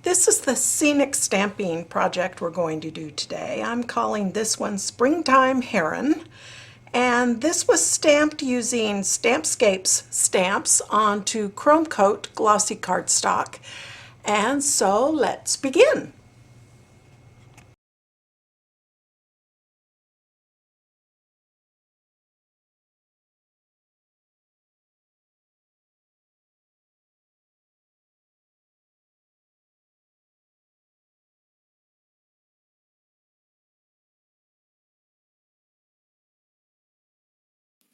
This is the Scenic Stamping project we're going to do today. I'm calling this one Springtime Heron, and this was stamped using Stampscapes Stamps onto Kromekote glossy cardstock. And so let's begin.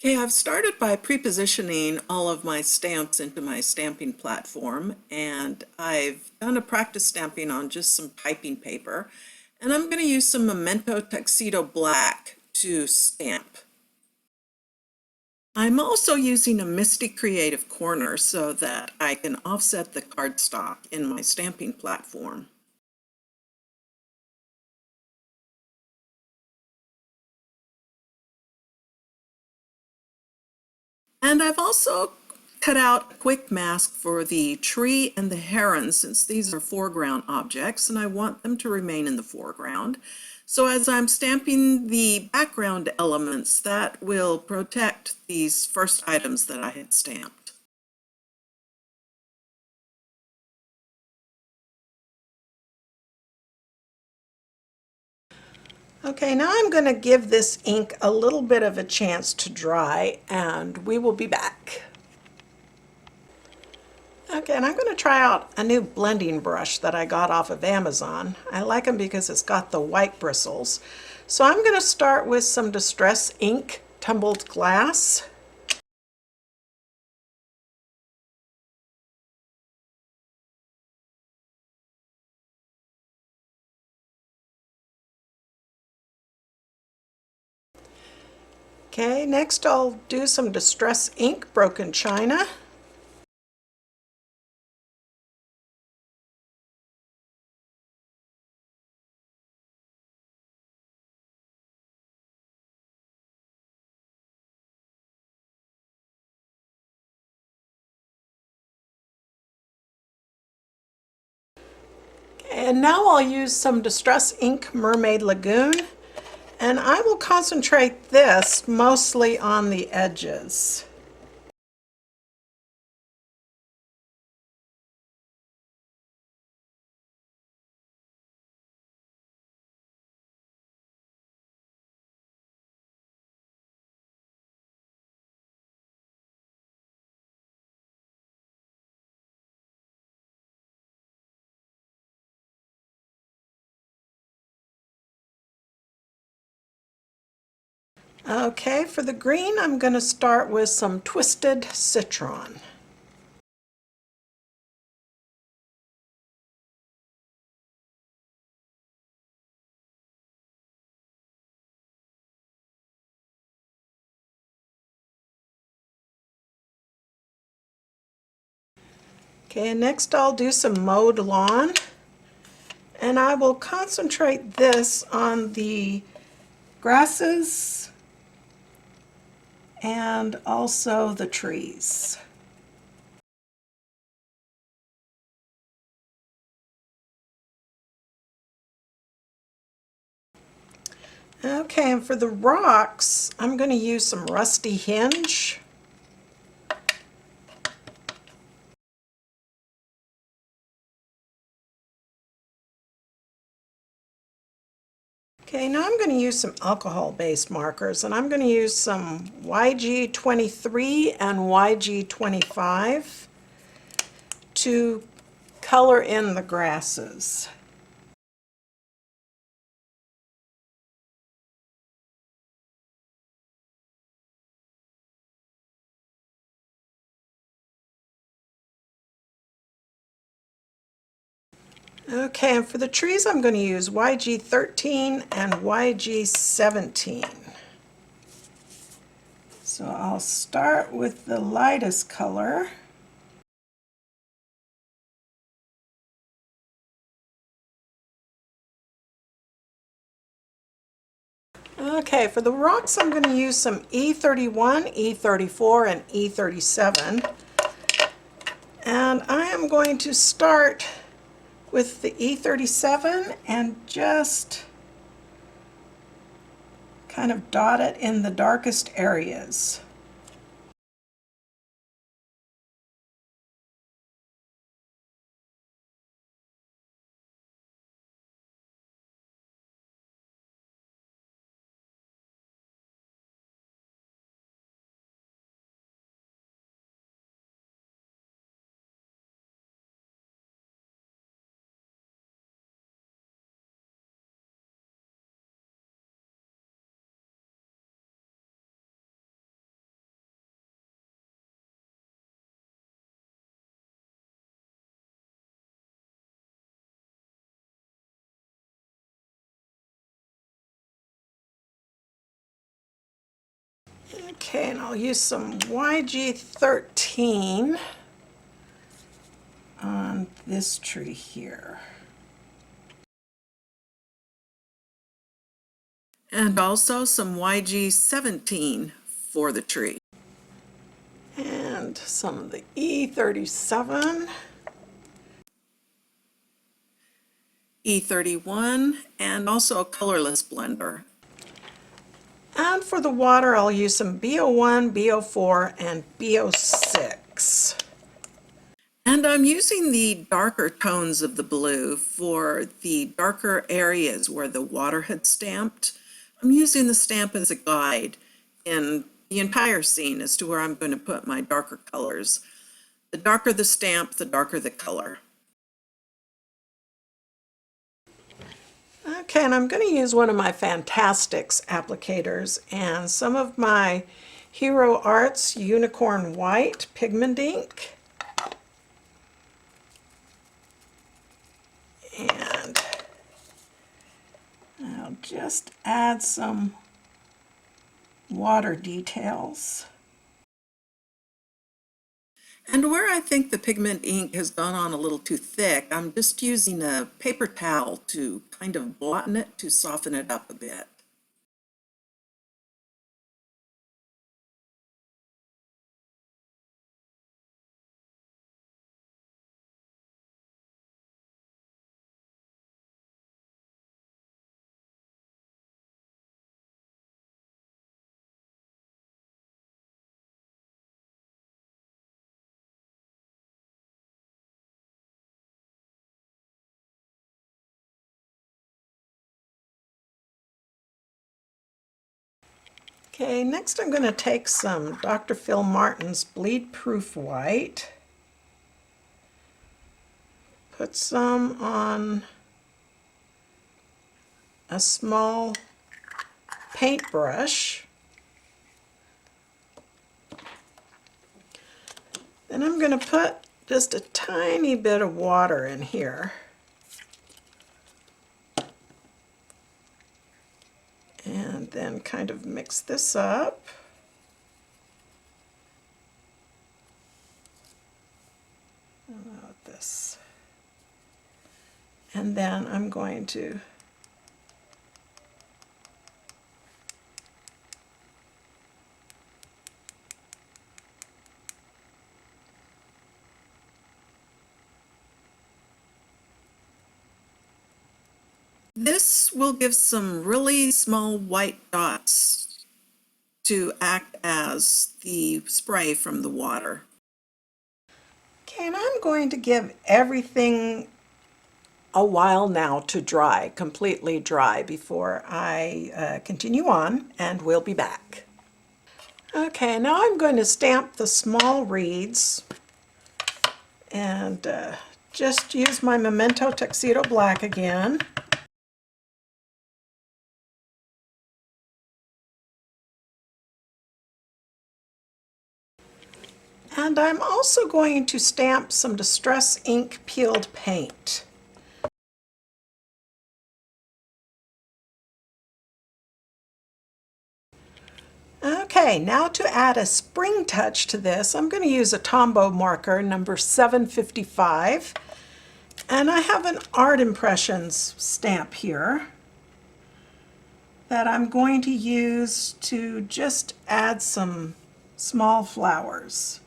Okay, I've started by pre-positioning all of my stamps into my stamping platform, and I've done a practice stamping on just some piping paper, and I'm going to use some Memento Tuxedo Black to stamp. I'm also using a Misty Creative Corner so that I can offset the cardstock in my stamping platform. And I've also cut out a quick mask for the tree and the heron, since these are foreground objects and I want them to remain in the foreground. So as I'm stamping the background elements, that will protect these first items that I had stamped. Okay, now I'm going to give this ink a little bit of a chance to dry, and we will be back. Okay, and I'm going to try out a new blending brush that I got off of Amazon. I like them because it's got the white bristles. So I'm going to start with some Distress Ink Tumbled Glass. Okay, next I'll do some Distress Ink Broken China. And now I'll use some Distress Ink Mermaid Lagoon, and I will concentrate this mostly on the edges. Okay, for the green, I'm going to start with some Twisted Citron. Okay, and next I'll do some mowed lawn, and I will concentrate this on the grasses and also the trees. Okay, and for the rocks, I'm going to use some Rusty Hinge. Okay, now I'm going to use some alcohol-based markers, and I'm going to use some YG23 and YG25 to color in the grasses. Okay, and for the trees I'm going to use YG13 and YG17. So I'll start with the lightest color. Okay, for the rocks I'm going to use some E31, E34, and E37. And I am going to start with the E37 and just kind of dot it in the darkest areas. Okay, and I'll use some YG13 on this tree here. And also some YG17 for the tree. And some of the E37, E31, and also a colorless blender. And for the water, I'll use some B01, B04, and B06. And I'm using the darker tones of the blue for the darker areas where the water had stamped. I'm using the stamp as a guide in the entire scene as to where I'm going to put my darker colors. The darker the stamp, the darker the color. Okay, and I'm going to use one of my Fantastics applicators and some of my Hero Arts Unicorn White pigment ink. And I'll just add some water details. And where I think the pigment ink has gone on a little too thick, I'm just using a paper towel to kind of blotten it to soften it up a bit. Okay, next I'm going to take some Dr. Phil Martin's Bleed Proof White, put some on a small paintbrush, then I'm going to put just a tiny bit of water in here. And then kind of mix this up. About this. And then I'm going to This will give some really small white dots to act as the spray from the water. Okay, and I'm going to give everything a while now to dry, completely dry, before I continue on, and we'll be back. Okay, now I'm going to stamp the small reeds and just use my Memento Tuxedo Black again. And I'm also going to stamp some Distress Ink peeled paint. Okay, now to add a spring touch to this, I'm going to use a Tombow marker number 755. And I have an Art Impressions stamp here that I'm going to use to just add some small flowers.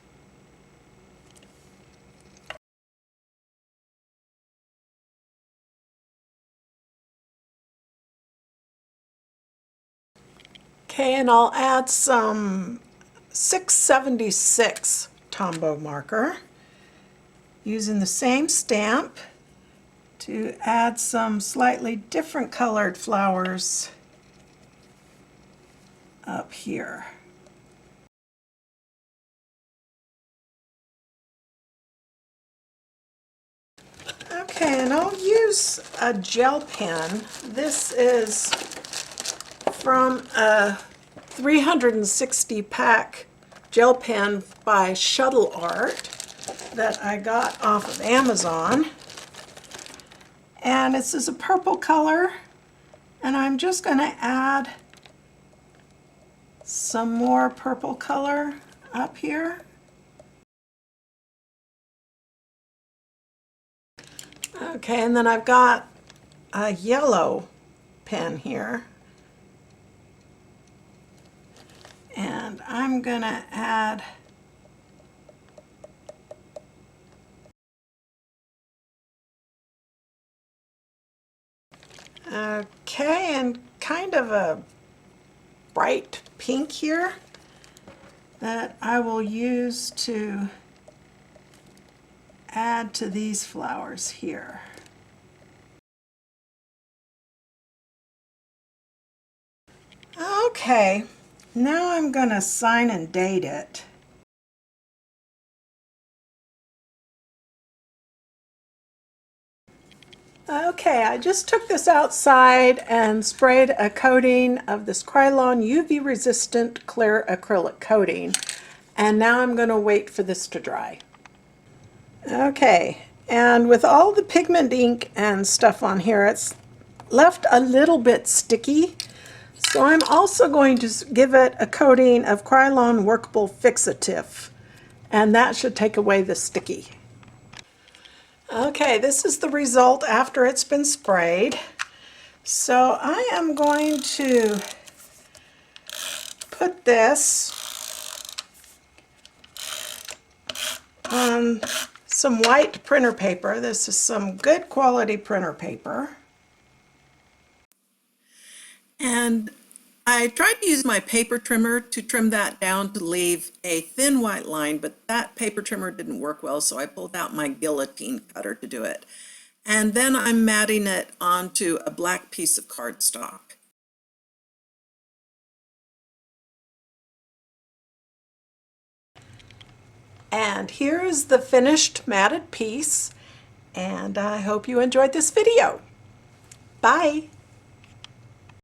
Okay, and I'll add some 676 Tombow marker using the same stamp to add some slightly different colored flowers up here. Okay, and I'll use a gel pen. This is from a 360 pack gel pen by Shuttle Art that I got off of Amazon. And this is a purple color, and I'm just going to add some more purple color up here. Okay, and then I've got a yellow pen here. And I'm going to add okay, and kind of a bright pink here that I will use to add to these flowers here. Okay, now I'm going to sign and date it. Okay, I just took this outside and sprayed a coating of this Krylon UV resistant clear acrylic coating, and now I'm going to wait for this to dry. Okay, and with all the pigment ink and stuff on here, it's left a little bit sticky. So I'm also going to give it a coating of Krylon Workable Fixative, and that should take away the sticky. Okay, this is the result after it's been sprayed. So I am going to put this on some white printer paper. This is some good quality printer paper. And I tried to use my paper trimmer to trim that down to leave a thin white line, but that paper trimmer didn't work well, so I pulled out my guillotine cutter to do it. And then I'm matting it onto a black piece of cardstock. And here is the finished matted piece, and I hope you enjoyed this video. Bye!